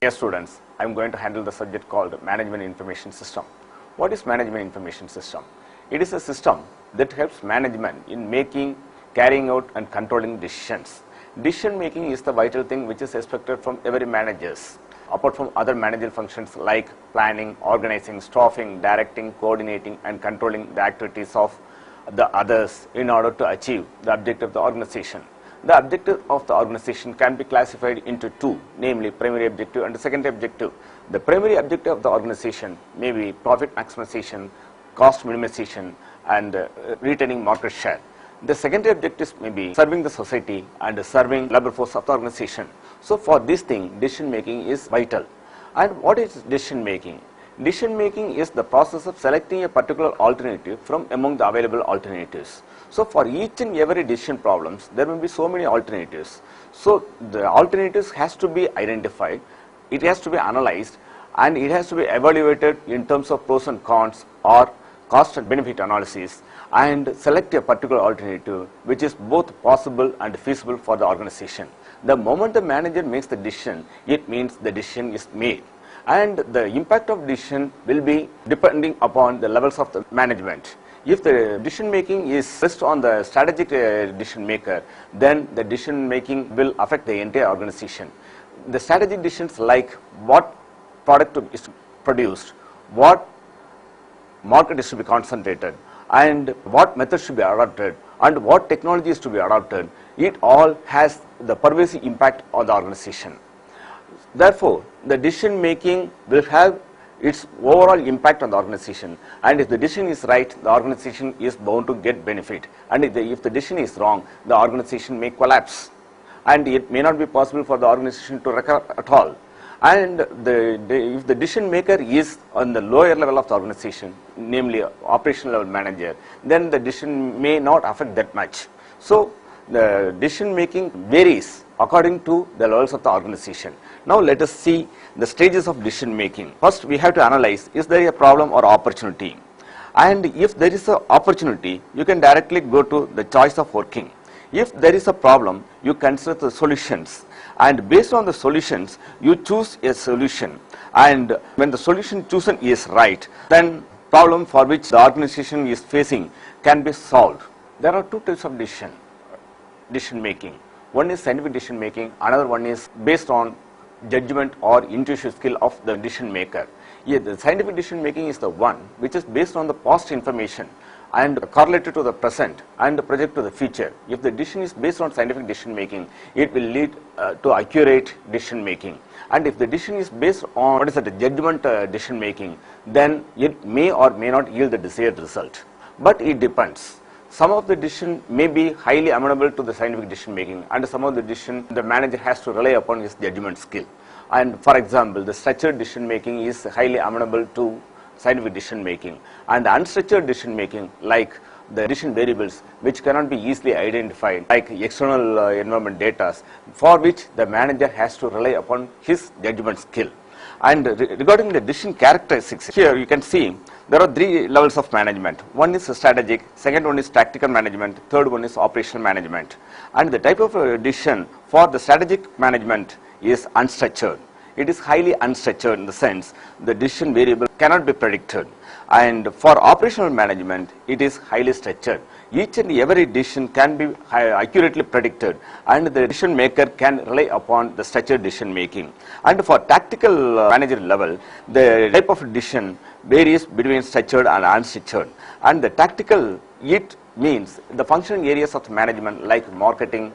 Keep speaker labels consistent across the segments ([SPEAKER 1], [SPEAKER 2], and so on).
[SPEAKER 1] Dear students, I am going to handle the subject called Management Information System. What is Management Information System? It is a system that helps management in making, carrying out and controlling decisions. Decision making is the vital thing which is expected from every managers. Apart from other managerial functions like planning, organizing, staffing, directing, coordinating and controlling the activities of the others in order to achieve the objective of the organization. The objective of the organization can be classified into two, namely primary objective and secondary objective. The primary objective of the organization may be profit maximization, cost minimization and retaining market share. The secondary objectives may be serving the society and serving labor force of the organization. So for this thing, decision making is vital. And what is decision making? Decision making is the process of selecting a particular alternative from among the available alternatives. So for each and every decision problems, there will be so many alternatives. So the alternatives has to be identified, it has to be analyzed and it has to be evaluated in terms of pros and cons or cost and benefit analysis and select a particular alternative which is both possible and feasible for the organization. The moment the manager makes the decision, it means the decision is made. And the impact of decision will be depending upon the levels of the management. If the decision making is based on the strategic decision maker, then the decision making will affect the entire organization. The strategic decisions like what product is produced, what market is to be concentrated, and what method should be adopted, and what technology is to be adopted, it all has the pervasive impact on the organization. Therefore, the decision making will have its overall impact on the organization, and if the decision is right, the organization is bound to get benefit, and if the decision is wrong, the organization may collapse and it may not be possible for the organization to recover at all. And if the decision maker is on the lower level of the organization, namely operational level manager, then the decision may not affect that much. So the decision making varies according to the levels of the organization. Now let us see the stages of decision making. First we have to analyze, is there a problem or opportunity? And if there is an opportunity, you can directly go to the choice of working. If there is a problem, you consider the solutions, and based on the solutions you choose a solution, and when the solution chosen is right, then problem for which the organization is facing can be solved. There are two types of decision making. One is scientific decision making, another one is based on judgment or intuitive skill of the decision maker. Yeah, the scientific decision making is the one which is based on the past information and correlated to the present and project to the future. If the decision is based on scientific decision making, it will lead to accurate decision making. And if the decision is based on what is the judgment decision making, then it may or may not yield the desired result. But it depends. Some of the decision may be highly amenable to the scientific decision making, and some of the decision the manager has to rely upon his judgment skill. And for example, the structured decision making is highly amenable to scientific decision making, and the unstructured decision making like the decision variables which cannot be easily identified like external environment data, for which the manager has to rely upon his judgment skill. And regarding the decision characteristics, here you can see there are three levels of management. One is strategic, second one is tactical management, third one is operational management. And the type of decision for the strategic management is unstructured. It is highly unstructured in the sense the decision variable cannot be predicted. And for operational management, it is highly structured. Each and every decision can be accurately predicted, and the decision maker can rely upon the structured decision making. And for tactical managerial level, the type of decision varies between structured and unstructured. And the tactical, it means the functional areas of management like marketing,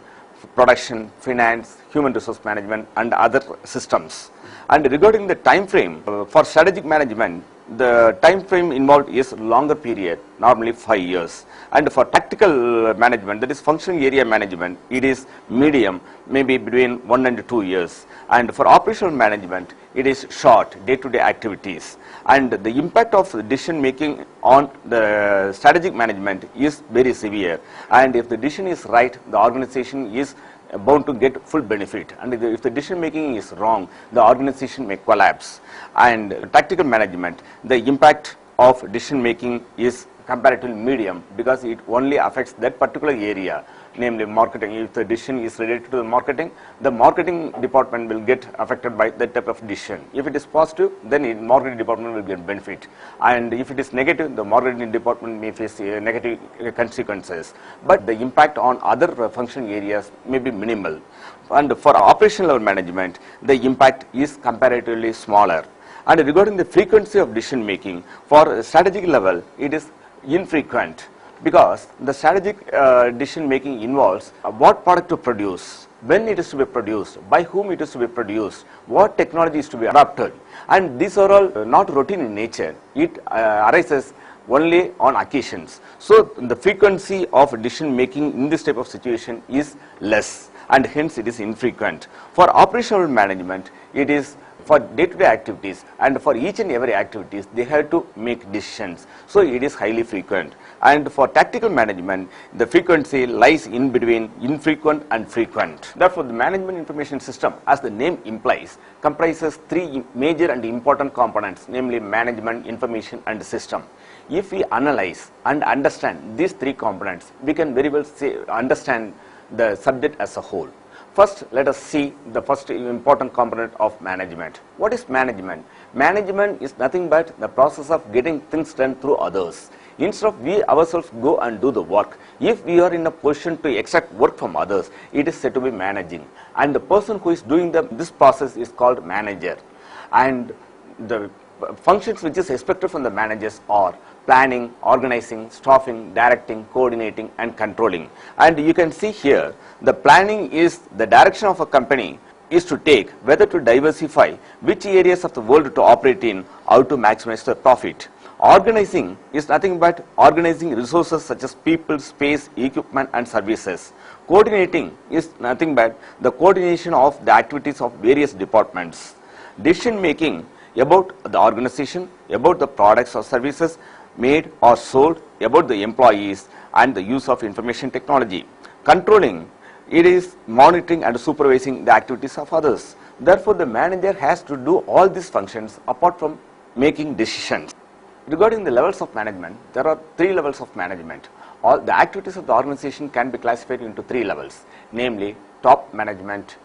[SPEAKER 1] production, finance, human resource management and other systems. And regarding the time frame, for strategic management, the time frame involved is longer period, normally 5 years. And for tactical management, that is functional area management, it is medium, maybe between 1 and 2 years. And for operational management, it is short, day-to-day activities. And the impact of decision making on the strategic management is very severe. And if the decision is right, the organization is bound to get full benefit, and if the decision making is wrong, the organization may collapse. And tactical management, the impact of decision making is comparatively medium because it only affects that particular area, namely marketing. If the decision is related to the marketing department will get affected by that type of decision. If it is positive, then the marketing department will get benefit. And if it is negative, the marketing department may face negative consequences. But the impact on other function areas may be minimal. And for operational level management, the impact is comparatively smaller. And regarding the frequency of decision making, for strategic level, it is infrequent because the strategic decision making involves what product to produce, when it is to be produced, by whom it is to be produced, what technology is to be adopted. And these are all not routine in nature. It arises only on occasions. So the frequency of decision making in this type of situation is less, and hence it is infrequent. For operational management, it is for day-to-day activities, and for each and every activities they have to make decisions, so it is highly frequent. And for tactical management, the frequency lies in between infrequent and frequent. Therefore, the management information system, as the name implies, comprises three major and important components, namely management, information and system. If we analyze and understand these three components, we can very well understand the subject as a whole. First, let us see the first important component of management. What is management? Management is nothing but the process of getting things done through others. Instead of we ourselves go and do the work, if we are in a position to extract work from others, it is said to be managing. And the person who is doing this process is called manager. And the functions which is expected from the managers are planning, organizing, staffing, directing, coordinating and controlling. And you can see here, the planning is the direction of a company is to take, whether to diversify, which areas of the world to operate in, how to maximize the profit. Organizing is nothing but organizing resources such as people, space, equipment and services. Coordinating is nothing but the coordination of the activities of various departments. Decision making about the organization, about the products or services made or sold, about the employees and the use of information technology. Controlling, it is monitoring and supervising the activities of others. Therefore, the manager has to do all these functions apart from making decisions. Regarding the levels of management, there are three levels of management. All the activities of the organization can be classified into three levels, namely top management,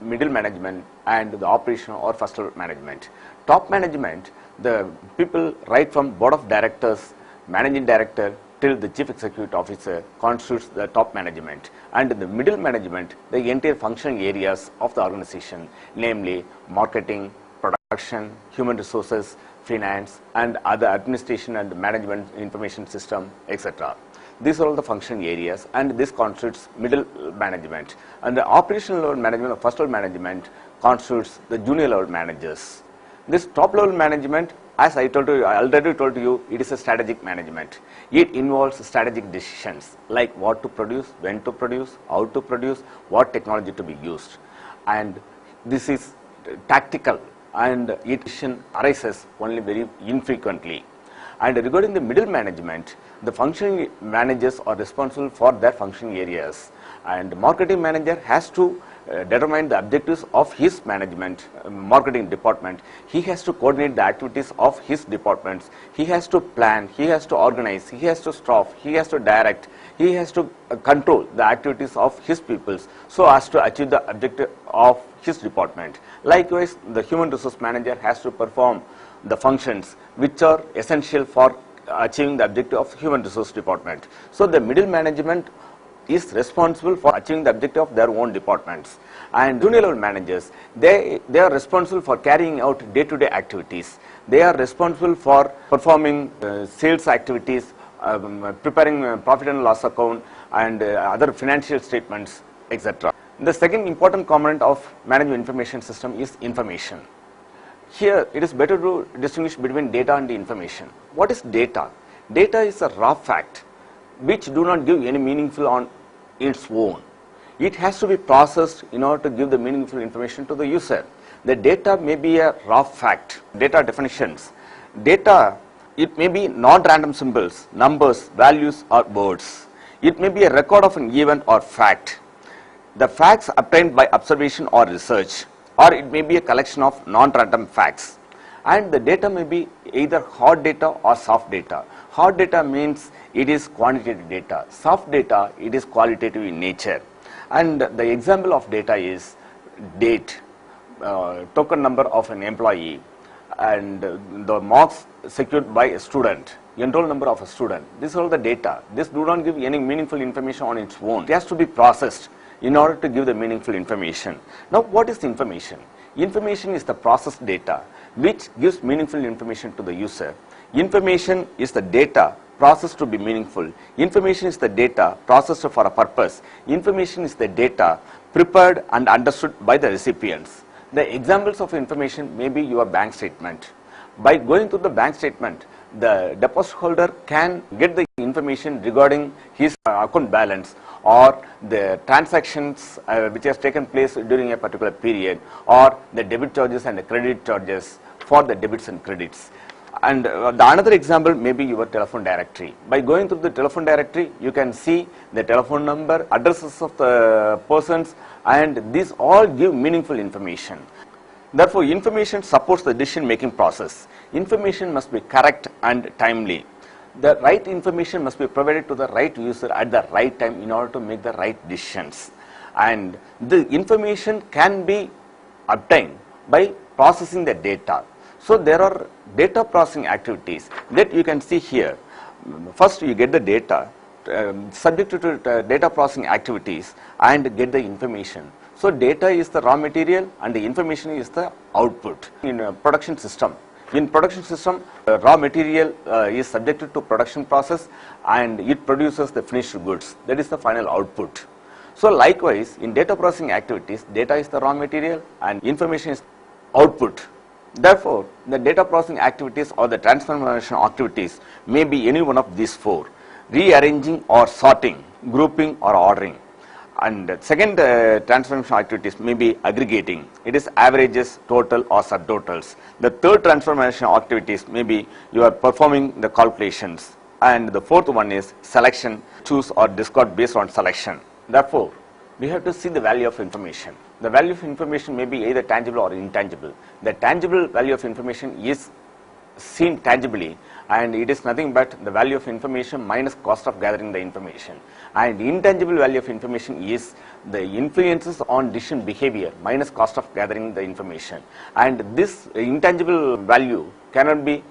[SPEAKER 1] middle management and the operational or first level management. Top management, the people right from board of directors, managing director till the chief executive officer constitutes the top management. And the middle management, the entire functional areas of the organization, namely marketing, production, human resources, finance and other administration and management information system, etc. These are all the functional areas and this constitutes middle management. And the operational level management or first level management constitutes the junior level managers. This top level management, as I already told you, it is a strategic management. It involves strategic decisions like what to produce, when to produce, how to produce, what technology to be used. And this is tactical and it arises only very infrequently. And regarding the middle management, the functional managers are responsible for their functional areas, and marketing manager has to determine the objectives of his management marketing department. He has to coordinate the activities of his departments. He has to plan, he has to organize, he has to staff, he has to direct, he has to control the activities of his peoples so as to achieve the objective of his department. Likewise, the human resource manager has to perform the functions which are essential for achieving the objective of human resource department. So the middle management is responsible for achieving the objective of their own departments, and junior level managers, they are responsible for carrying out day-to-day activities. They are responsible for performing sales activities, preparing profit and loss account and other financial statements, etc. The second important component of management information system is information. Here it is better to distinguish between data and information. What is data? Data is a raw fact which do not give any meaningful on its own. It has to be processed in order to give the meaningful information to the user. The data may be a raw fact. Data definitions. Data, it may be non-random symbols, numbers, values or words. It may be a record of an event or fact. The facts obtained by observation or research, or it may be a collection of non-random facts. and the data may be either hard data or soft data. Hard data means it is quantitative data. Soft data, it is qualitative in nature. And the example of data is date, token number of an employee, and the marks secured by a student, enroll number of a student. This is all the data. This do not give any meaningful information on its own. It has to be processed in order to give the meaningful information. Now, what is information? Information is the processed data which gives meaningful information to the user. Information is the data processed to be meaningful. Information is the data processed for a purpose. Information is the data prepared and understood by the recipients. The examples of information may be your bank statement. By going through the bank statement, the deposit holder can get the information regarding his account balance or the transactions which has taken place during a particular period, or the debit charges and the credit charges for the debits and credits. And the another example may be your telephone directory. By going through the telephone directory, you can see the telephone number, addresses of the persons, and these all give meaningful information. Therefore, information supports the decision making process. Information must be correct and timely. The right information must be provided to the right user at the right time in order to make the right decisions. And the information can be obtained by processing the data. So there are data processing activities that you can see here. First, you get the data, subject to data processing activities, and get the information. So data is the raw material and the information is the output. In a production system, raw material is subjected to production process and it produces the finished goods. That is the final output. So likewise, in data processing activities, data is the raw material and information is output. Therefore, the data processing activities or the transformation activities may be any one of these four: rearranging or sorting, grouping or ordering. And second transformation activities may be aggregating. It is averages, total or subtotals. The third transformation activities may be you are performing the calculations. And the fourth one is selection, choose or discard based on selection. Therefore, we have to see the value of information. The value of information may be either tangible or intangible. The tangible value of information is seen tangibly, and it is nothing but the value of information minus cost of gathering the information. And intangible value of information is the influences on decision behavior minus cost of gathering the information. And this intangible value cannot be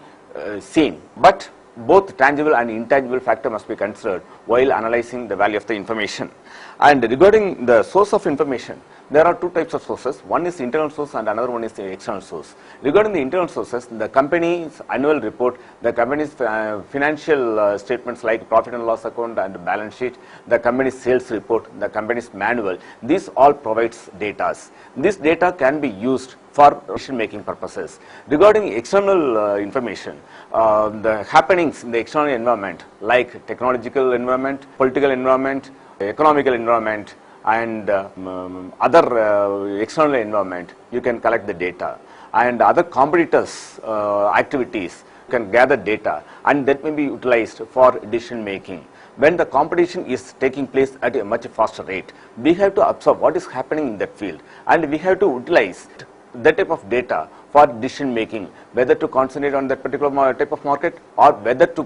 [SPEAKER 1] seen, but both tangible and intangible factor must be considered while analyzing the value of the information. And regarding the source of information, there are two types of sources. One is internal source and another one is the external source. Regarding the internal sources, the company's annual report, the company's financial statements like profit and loss account and balance sheet, the company's sales report, the company's manual, these all provides data. This data can be used for decision making purposes. Regarding external information, the happenings in the external environment like technological environment, political environment, economical environment, and other external environment, you can collect the data. And other competitors' activities, you can gather data, and that may be utilized for decision making. When the competition is taking place at a much faster rate, we have to observe what is happening in that field, and we have to utilize that type of data for decision making, whether to concentrate on that particular type of market, or whether to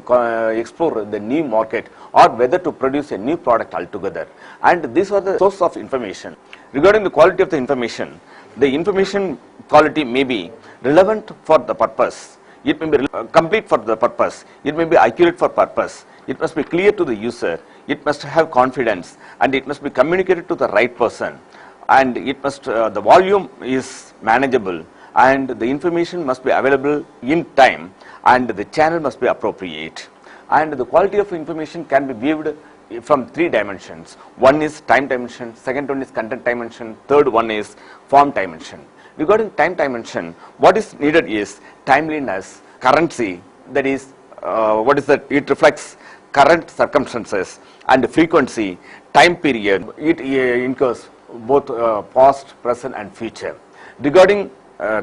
[SPEAKER 1] explore the new market, or whether to produce a new product altogether. And these are the source of information. Regarding the quality of the information quality may be relevant for the purpose. It may be complete for the purpose. It may be accurate for purpose. It must be clear to the user. It must have confidence, and it must be communicated to the right person. And it must the volume is manageable, and the information must be available in time, and the channel must be appropriate. And the quality of information can be viewed from three dimensions. One is time dimension, second one is content dimension, third one is form dimension. Regarding time dimension, what is needed is timeliness, currency, that is it reflects current circumstances, and frequency, time period, it incurs both past, present and future. Regarding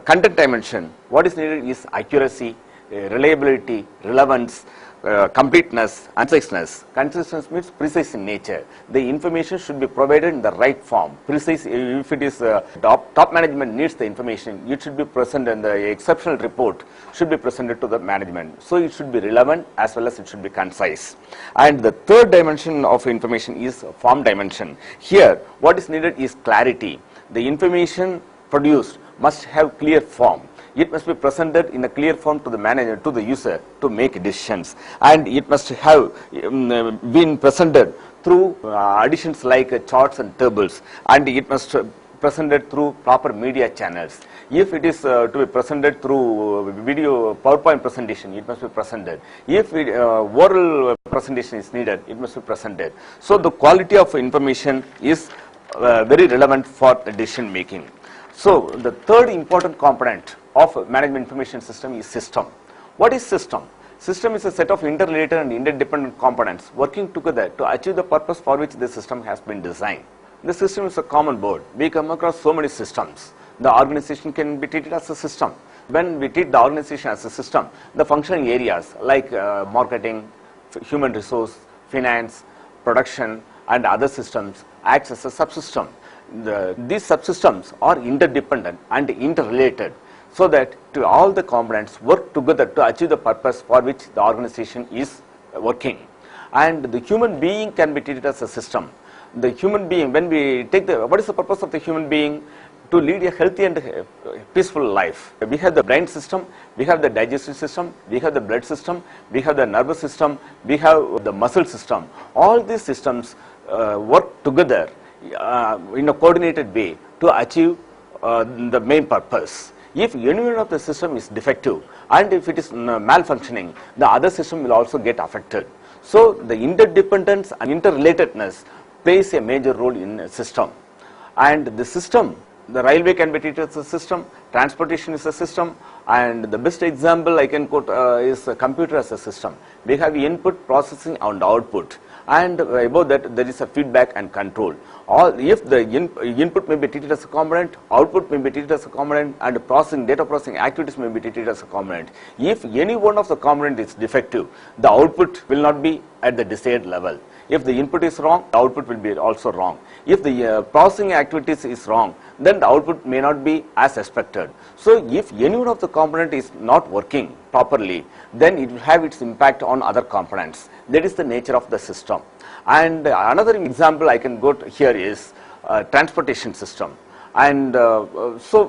[SPEAKER 1] content dimension, what is needed is accuracy, reliability, relevance, completeness, conciseness. Conciseness means precise in nature. The information should be provided in the right form. Precise, if it is top management needs the information, it should be presented, and the exceptional report should be presented to the management. So it should be relevant as well as it should be concise. And the third dimension of information is form dimension. Here, what is needed is clarity. The information produced must have clear form. It must be presented in a clear form to the manager, to the user, to make decisions, and it must have been presented through additions like charts and tables, and it must presented through proper media channels. If it is to be presented through video PowerPoint presentation, it must be presented. If oral presentation is needed, it must be presented. So the quality of information is very relevant for decision making. So the third important component of management information system is system. What is system? System is a set of interrelated and interdependent components working together to achieve the purpose for which the system has been designed. The system is a common board. We come across so many systems. The organization can be treated as a system. When we treat the organization as a system, the functioning areas like marketing, human resource, finance, production, and other systems acts as a subsystem. These subsystems are interdependent and interrelated, so that all the components work together to achieve the purpose for which the organization is working. And the human being can be treated as a system. The human being, when we take what is the purpose of the human being? To lead a healthy and peaceful life. We have the brain system, we have the digestive system, we have the blood system, we have the nervous system, we have the muscle system. All these systems work together in a coordinated way to achieve the main purpose. If any one of the system is defective and if it is malfunctioning, the other system will also get affected. So the interdependence and interrelatedness plays a major role in a system. And the system, the railway can be treated as a system, transportation is a system, and the best example I can quote is a computer as a system. We have input, processing and output, and above that there is a feedback and control. If the input may be treated as a component, output may be treated as a component, and processing, data processing activities may be treated as a component. If any one of the component is defective, the output will not be at the desired level. If the input is wrong, the output will be also wrong. If the processing activities is wrong, then the output may not be as expected. So if any one of the component is not working properly, then it will have its impact on other components. That is the nature of the system. And another example I can go to here is transportation system. And so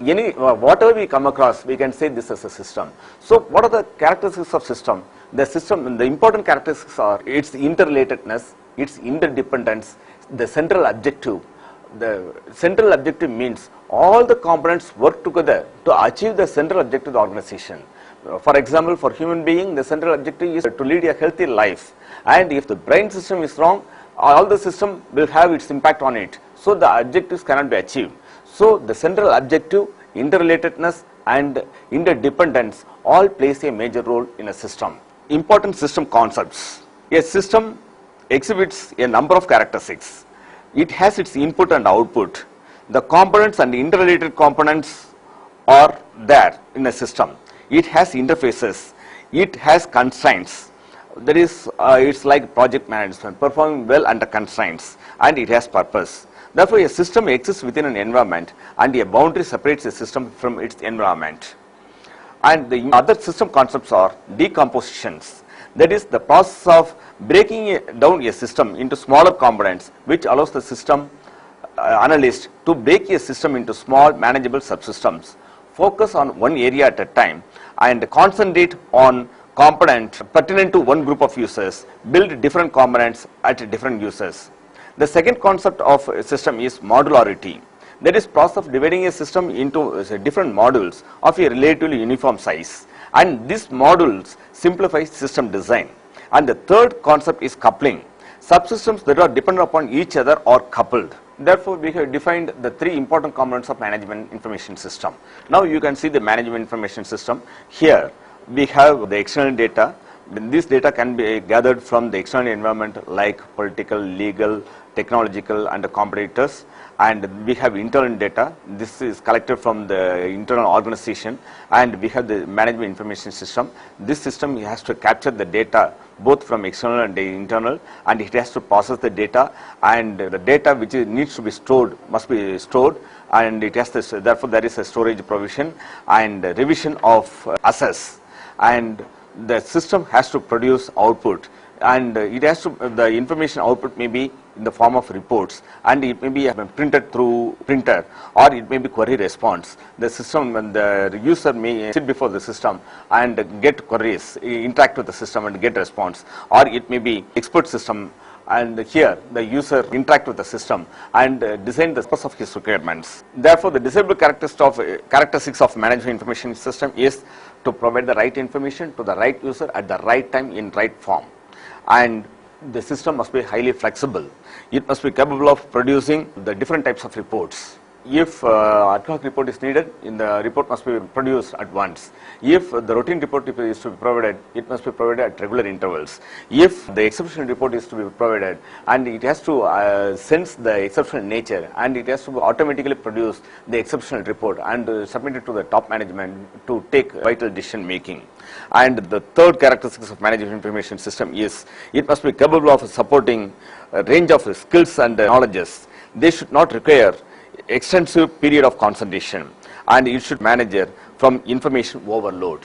[SPEAKER 1] whatever we come across, we can say this is a system. So what are the characteristics of system? The system, the important characteristics are its interrelatedness, its interdependence, the central objective. The central objective means all the components work together to achieve the central objective of the organization. For example, for human being, the central objective is to lead a healthy life. And if the brain system is wrong, all the system will have its impact on it. So the objectives cannot be achieved. So the central objective, interrelatedness and interdependence all plays a major role in a system. Important system concepts. A system exhibits a number of characteristics. It has its input and output. The components and interrelated components are there in a system. It has interfaces. It has constraints. That is, it's like project management, performing well under constraints, and it has purpose. Therefore, a system exists within an environment, and a boundary separates a system from its environment. And the other system concepts are decompositions. That is the process of breaking down a system into smaller components, which allows the system analyst to break a system into small manageable subsystems, focus on one area at a time, and concentrate on component pertinent to one group of users, build different components at different users. The second concept of a system is modularity. That is process of dividing a system into different modules of a relatively uniform size, and these modules simplify system design. And the third concept is coupling. Subsystems that are dependent upon each other are coupled. Therefore, we have defined the three important components of management information system. Now you can see the management information system. Here we have the external data. This data can be gathered from the external environment like political, legal, technological and competitors. and we have internal data. This is collected from the internal organization, and we have the management information system. This system has to capture the data both from external and internal, and it has to process the data, and the data which needs to be stored must be stored, and it has to, therefore there is a storage provision and revision of assets, and the system has to produce output, and it has to, the information output may be in the form of reports, and it may be printed through printer, or it may be query response. The system, when the user may sit before the system and get queries, interact with the system and get response, or it may be expert system, and here the user interact with the system and design the purpose of his requirements. Therefore, the desirable characteristics of management information system is to provide the right information to the right user at the right time in right form, and the system must be highly flexible. It must be capable of producing the different types of reports. If ad hoc report is needed, the report must be produced at once. If the routine report is to be provided, it must be provided at regular intervals. If the exceptional report is to be provided, and it has to sense the exceptional nature, and it has to automatically produce the exceptional report and submit it to the top management to take vital decision making. And the third characteristics of management information system is it must be capable of supporting a range of skills and knowledges. They should not require extensive period of concentration, and it should manage from information overload.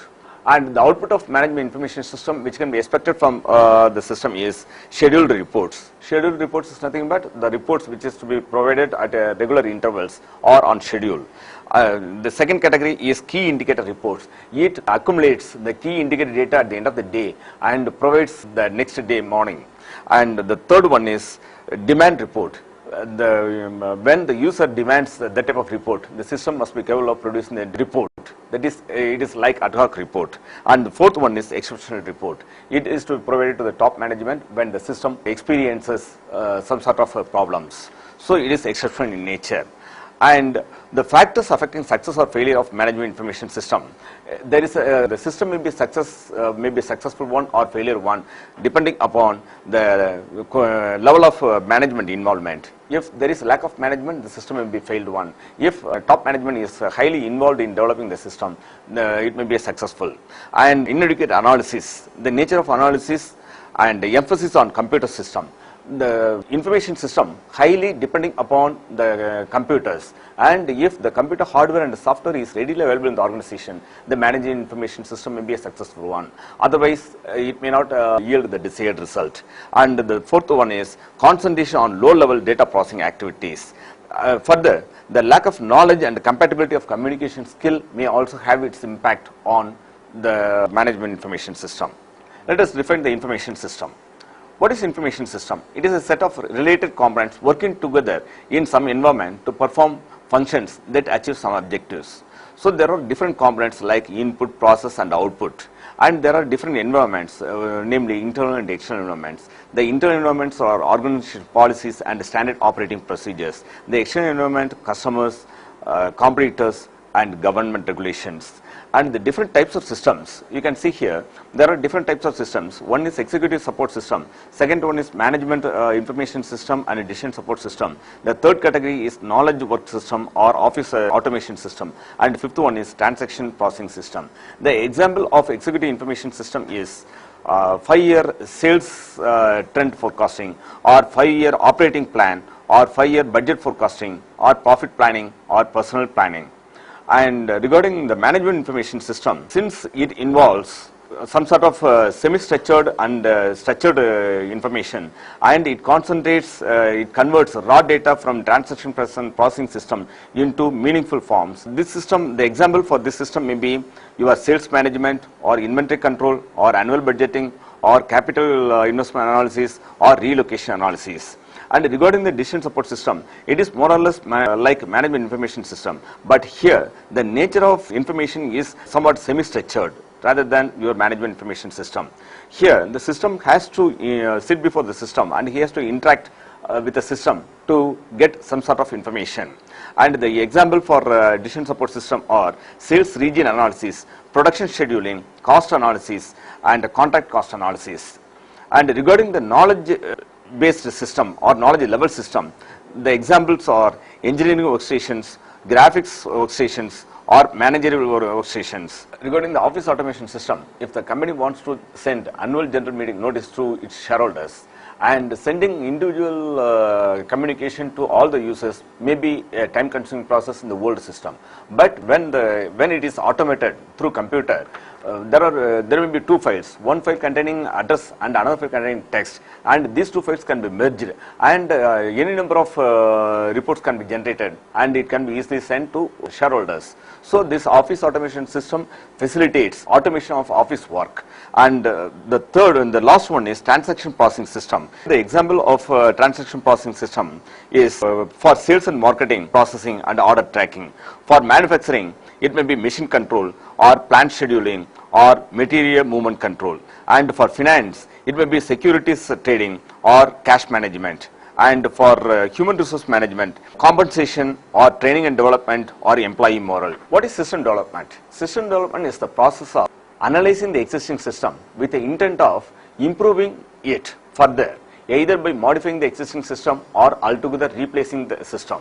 [SPEAKER 1] And the output of management information system which can be expected from the system is scheduled reports. Scheduled reports is nothing but the reports which is to be provided at regular intervals or on schedule. The second category is key indicator reports. It accumulates the key indicator data at the end of the day and provides the next day morning. And the third one is demand report. When the user demands that type of report, the system must be capable of producing a report. That is, it is like ad hoc report. And the fourth one is exceptional report. It is to be provided to the top management when the system experiences some sort of problems. So it is exceptional in nature. And the factors affecting success or failure of management information system, there is the system may be successful one or failure one, depending upon the level of management involvement. If there is lack of management, the system may be failed one. If top management is highly involved in developing the system, it may be successful. And inadequate analysis, the nature of analysis and the emphasis on computer system. The information system highly depending upon the computers, and if the computer hardware and the software is readily available in the organization, the management information system may be a successful one. Otherwise, it may not yield the desired result. And the fourth one is concentration on low-level data processing activities. Further, the lack of knowledge and the compatibility of communication skill may also have its impact on the management information system. Let us define the information system. What is information system? It is a set of related components working together in some environment to perform functions that achieve some objectives. So there are different components like input, process and output, and there are different environments, namely internal and external environments. The internal environments are organizational policies and standard operating procedures. The external environment, customers, competitors and government regulations. And the different types of systems, you can see here, there are different types of systems. One is executive support system. Second one is management information system and decision support system. The third category is knowledge work system or office automation system. And the fifth one is transaction processing system. The example of executive information system is 5-year sales trend forecasting, or 5-year operating plan, or 5-year budget forecasting, or profit planning, or personal planning. And regarding the management information system, since it involves some sort of semi-structured and structured information, and it concentrates, it converts raw data from transaction processing system into meaningful forms. This system, the example for this system may be your sales management or inventory control or annual budgeting or capital investment analysis or relocation analysis. And regarding the decision support system, it is more or less like management information system, but here the nature of information is somewhat semi-structured rather than your management information system. Here the system has to sit before the system and he has to interact with the system to get some sort of information. And the example for decision support system are sales region analysis, production scheduling, cost analysis and contract cost analysis. And regarding the knowledge based system or knowledge level system, the examples are engineering workstations, graphics workstations, or managerial workstations. Regarding the office automation system, if the company wants to send annual general meeting notice to its shareholders, and sending individual communication to all the users may be a time consuming process in the old system. But when it is automated through computer, there will be two files, one file containing address and another file containing text, and these two files can be merged, and any number of reports can be generated, and it can be easily sent to shareholders. So this office automation system facilitates automation of office work. And the third and the last one is transaction processing system. The example of transaction processing system is for sales and marketing processing and order tracking. For manufacturing, it may be machine control or plant scheduling or material movement control. And for finance, it may be securities trading or cash management. And for human resource management, compensation or training and development or employee morale. What is system development? System development is the process of analyzing the existing system with the intent of improving it further, either by modifying the existing system or altogether replacing the system.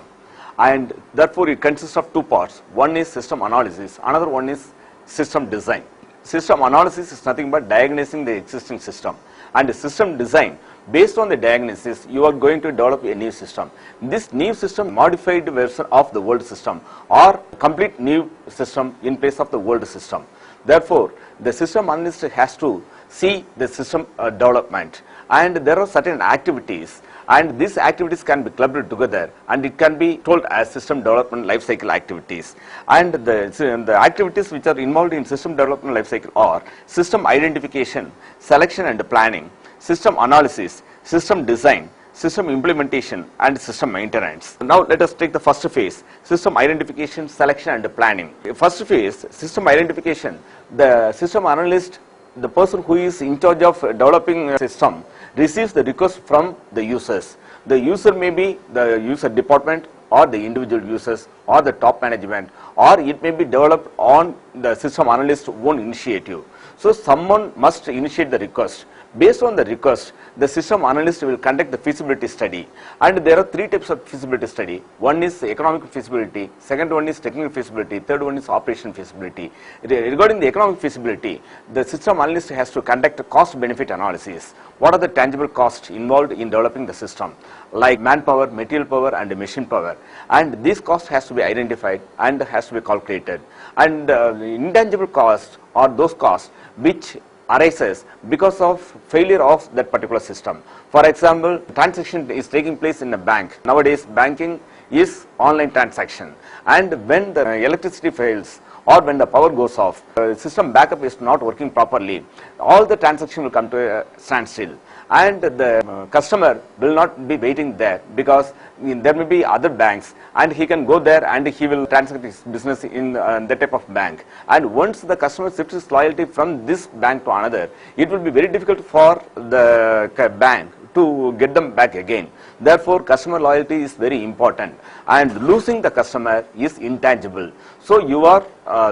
[SPEAKER 1] And therefore it consists of two parts. One is system analysis, another one is system design. System analysis is nothing but diagnosing the existing system, and the system design, based on the diagnosis, you are going to develop a new system. This new system, modified version of the old system or complete new system in place of the old system. Therefore, the system analyst has to see the system development, and there are certain activities, and these activities can be clubbed together, and it can be told as system development life cycle activities. And the activities which are involved in system development life cycle are system identification, selection and planning, system analysis, system design, system implementation, and system maintenance. Now let us take the first phase, system identification, selection and planning. First phase, system identification. The system analyst, the person who is in charge of developing a system, receives the request from the users. The user may be the user department or the individual users or the top management, or it may be developed on the system analyst's own initiative. So someone must initiate the request. Based on the request, the system analyst will conduct the feasibility study, and there are three types of feasibility study. One is economic feasibility, second one is technical feasibility, third one is operation feasibility. Regarding the economic feasibility, the system analyst has to conduct a cost benefit analysis. What are the tangible costs involved in developing the system, like manpower, material power and machine power, and these costs has to be identified and has to be calculated. And intangible costs are those costs which arises because of failure of that particular system. For example, transaction is taking place in a bank. Nowadays, banking is online transaction, and when the electricity fails or when the power goes off, system backup is not working properly, all the transaction will come to a standstill, and the customer will not be waiting there, because there may be other banks, and he can go there and he will transact his business in that type of bank. And once the customer shifts his loyalty from this bank to another, it will be very difficult for the bank to get them back again. Therefore, customer loyalty is very important, and losing the customer is intangible. So you are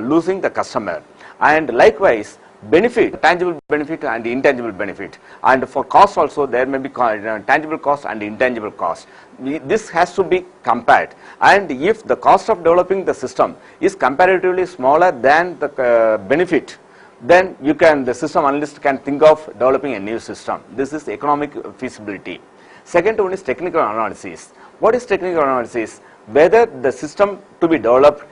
[SPEAKER 1] losing the customer. And likewise, benefit, tangible benefit and intangible benefit. And for cost also, there may be tangible cost and intangible cost. This has to be compared, and if the cost of developing the system is comparatively smaller than the benefit, then the system analyst can think of developing a new system. This is economic feasibility. Second one is technical analysis. What is technical analysis? Whether the system to be developed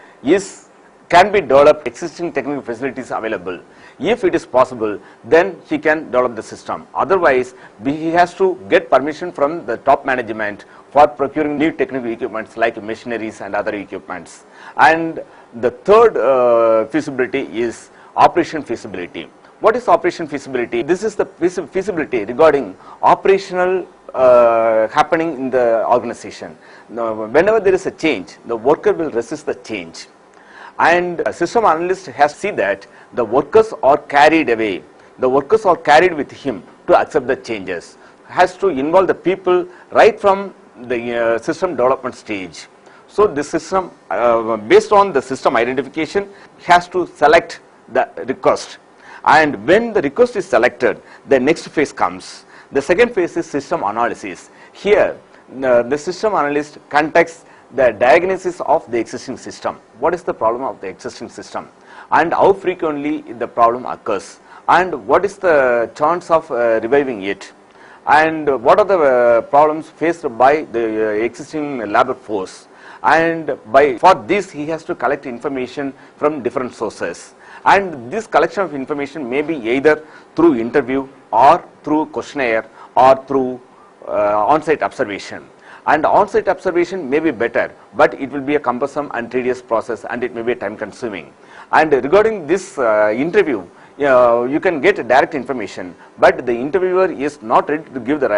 [SPEAKER 1] can be developed, existing technical facilities available. If it is possible, then he can develop the system. Otherwise, he has to get permission from the top management for procuring new technical equipments like machineries and other equipments. And the third feasibility is operation feasibility. What is operation feasibility? This is the feasibility regarding operational happening in the organization. Now, whenever there is a change, the worker will resist the change. And a system analyst has to see that the workers are carried away. The workers are carried with him to accept the changes. Has to involve the people right from the system development stage. So the system, based on the system identification, has to select the request. And when the request is selected, the next phase comes. The second phase is system analysis. Here, the system analyst conducts the diagnosis of the existing system. What is the problem of the existing system, and how frequently the problem occurs, and what is the chance of reviving it, and what are the problems faced by the existing labor force, and for this he has to collect information from different sources, and this collection of information may be either through interview or through questionnaire or through on-site observation. And on-site observation may be better, but it will be a cumbersome and tedious process, and it may be time consuming. And regarding this interview, you can get direct information, but the interviewer is not ready to give the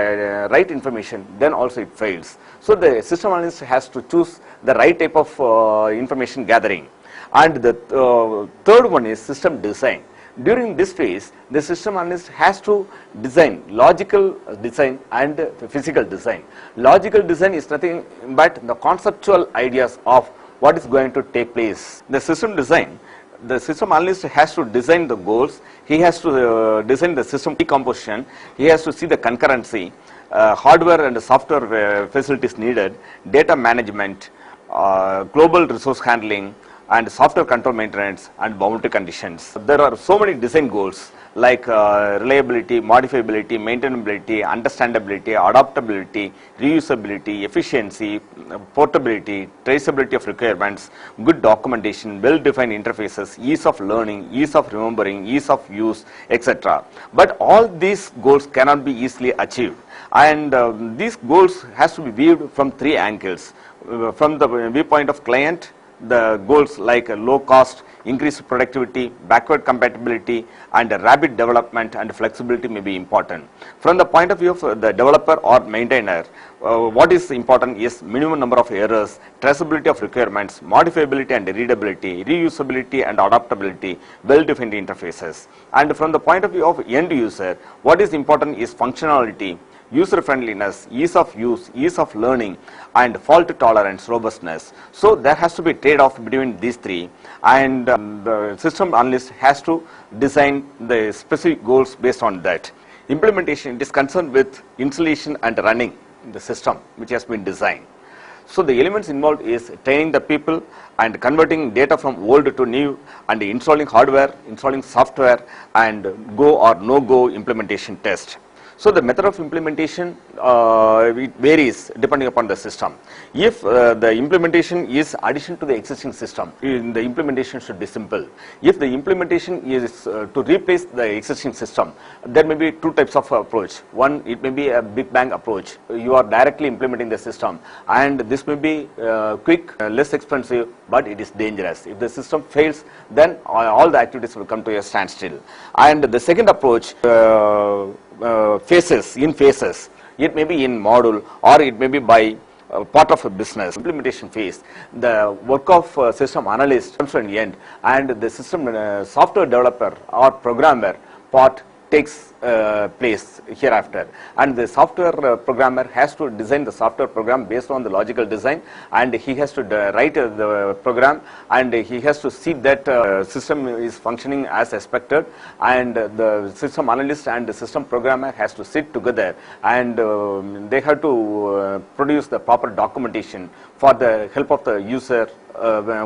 [SPEAKER 1] right information, then also it fails. So the system analyst has to choose the right type of information gathering. And the third one is system design. During this phase, the system analyst has to design logical design and physical design. Logical design is nothing but the conceptual ideas of what is going to take place. The system design, the system analyst has to design the goals, he has to design the system decomposition, he has to see the concurrency, hardware and software facilities needed, data management, global resource handling, and software control maintenance and boundary conditions. There are so many design goals like reliability, modifiability, maintainability, understandability, adaptability, reusability, efficiency, portability, traceability of requirements, good documentation, well-defined interfaces, ease of learning, ease of remembering, ease of use, etc. But all these goals cannot be easily achieved, and these goals has to be viewed from three angles. From the viewpoint of client, the goals like low cost, increased productivity, backward compatibility, and rapid development and flexibility may be important. From the point of view of the developer or maintainer, what is important is minimum number of errors, traceability of requirements, modifiability and readability, reusability and adaptability, well-defined interfaces. And from the point of view of end user, what is important is functionality, user friendliness, ease of use, ease of learning, and fault tolerance, robustness. So there has to be trade-off between these three, and the system analyst has to design the specific goals based on that. Implementation is concerned with installation and running the system which has been designed. So the elements involved is training the people and converting data from old to new, and installing hardware, installing software, and go or no-go implementation test. So the method of implementation it varies depending upon the system. If the implementation is addition to the existing system, the implementation should be simple. If the implementation is to replace the existing system, there may be two types of approach. One, it may be a big bang approach. You are directly implementing the system, and this may be quick, less expensive, but it is dangerous. If the system fails, then all the activities will come to a standstill. And the second approach, phases, in phases. It may be in module, or it may be by part of a business. Implementation phase, the work of system analyst comes to an end, and the system software developer or programmer part takes place hereafter, and the software programmer has to design the software program based on the logical design, and he has to write the program, and he has to see that system is functioning as expected, and the system analyst and the system programmer has to sit together, and they have to produce the proper documentation for the help of the user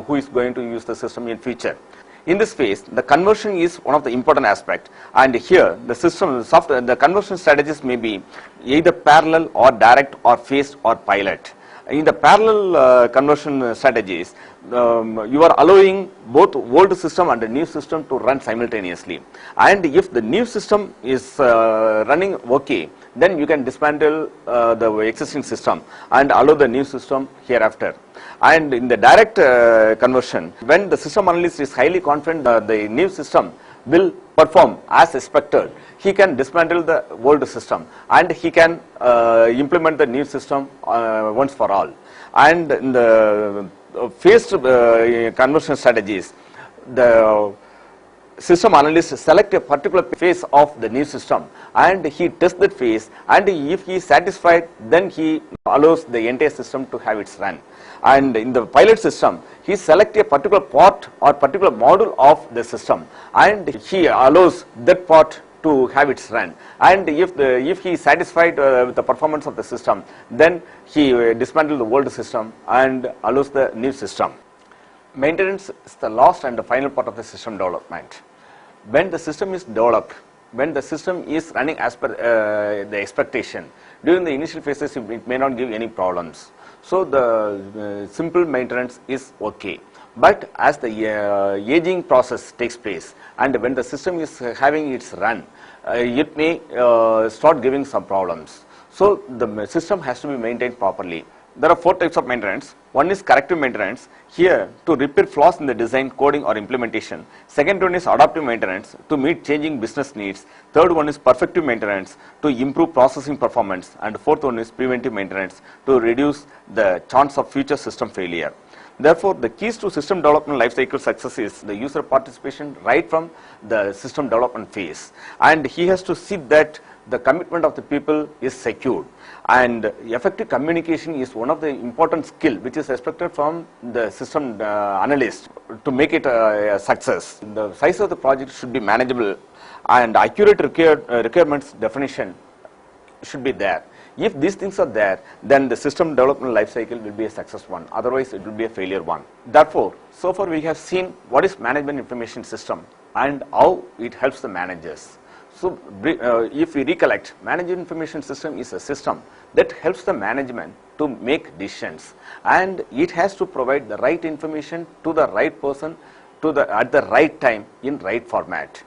[SPEAKER 1] who is going to use the system in future. In this phase, the conversion is one of the important aspects, and here the system, the conversion strategies may be either parallel or direct or phased or pilot. In the parallel conversion strategies, you are allowing both old system and the new system to run simultaneously, and if the new system is running okay, then you can dismantle the existing system and allow the new system hereafter. And in the direct conversion, when the system analyst is highly confident that the new system will perform as expected, he can dismantle the old system and he can implement the new system once for all. And in the phased conversion strategies, the system analyst select a particular phase of the new system and he tests that phase, and if he is satisfied, then he allows the entire system to have its run. And in the pilot system, he selects a particular part or particular module of the system, and he allows that part to have its run, and if he is satisfied with the performance of the system, then he dismantles the old system and allows the new system. Maintenance is the last and the final part of the system development. When the system is developed, when the system is running as per the expectation, during the initial phases it may not give any problems. So the simple maintenance is okay. But as the aging process takes place, and when the system is having its run, it may start giving some problems. So the system has to be maintained properly. There are 4 types of maintenance. One is corrective maintenance, here to repair flaws in the design, coding or implementation. Second one is adaptive maintenance, to meet changing business needs. Third one is perfective maintenance, to improve processing performance. And fourth one is preventive maintenance, to reduce the chance of future system failure. Therefore, the keys to system development lifecycle success is the user participation right from the system development phase. And he has to see that the commitment of the people is secured, and effective communication is one of the important skill which is expected from the system analyst to make it a success. The size of the project should be manageable, and accurate requirements definition should be there. If these things are there, then the system development life cycle will be a success one, otherwise it will be a failure one. Therefore, so far we have seen what is management information system and how it helps the managers. So, if we recollect, management information system is a system that helps the management to make decisions, and it has to provide the right information to the right person at the right time in right format.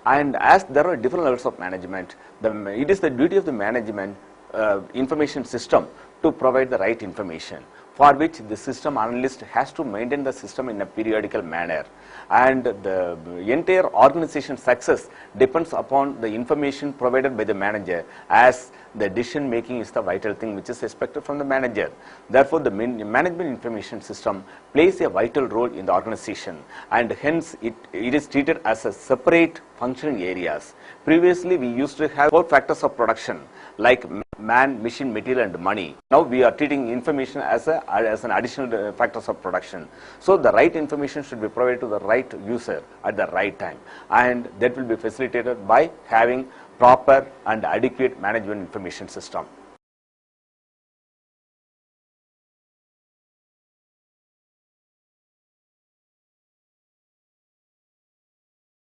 [SPEAKER 1] And as there are different levels of management, it is the duty of the management information system to provide the right information, for which the system analyst has to maintain the system in a periodical manner. And the entire organization success depends upon the information provided by the manager, as the decision making is the vital thing which is expected from the manager. Therefore, the management information system plays a vital role in the organization, and hence it is treated as a separate functioning areas. Previously, we used to have 4 factors of production like man, machine, material and money. Now we are treating information as an additional factors of production. So the right information should be provided to the right user at the right time, and that will be facilitated by having proper and adequate management information system.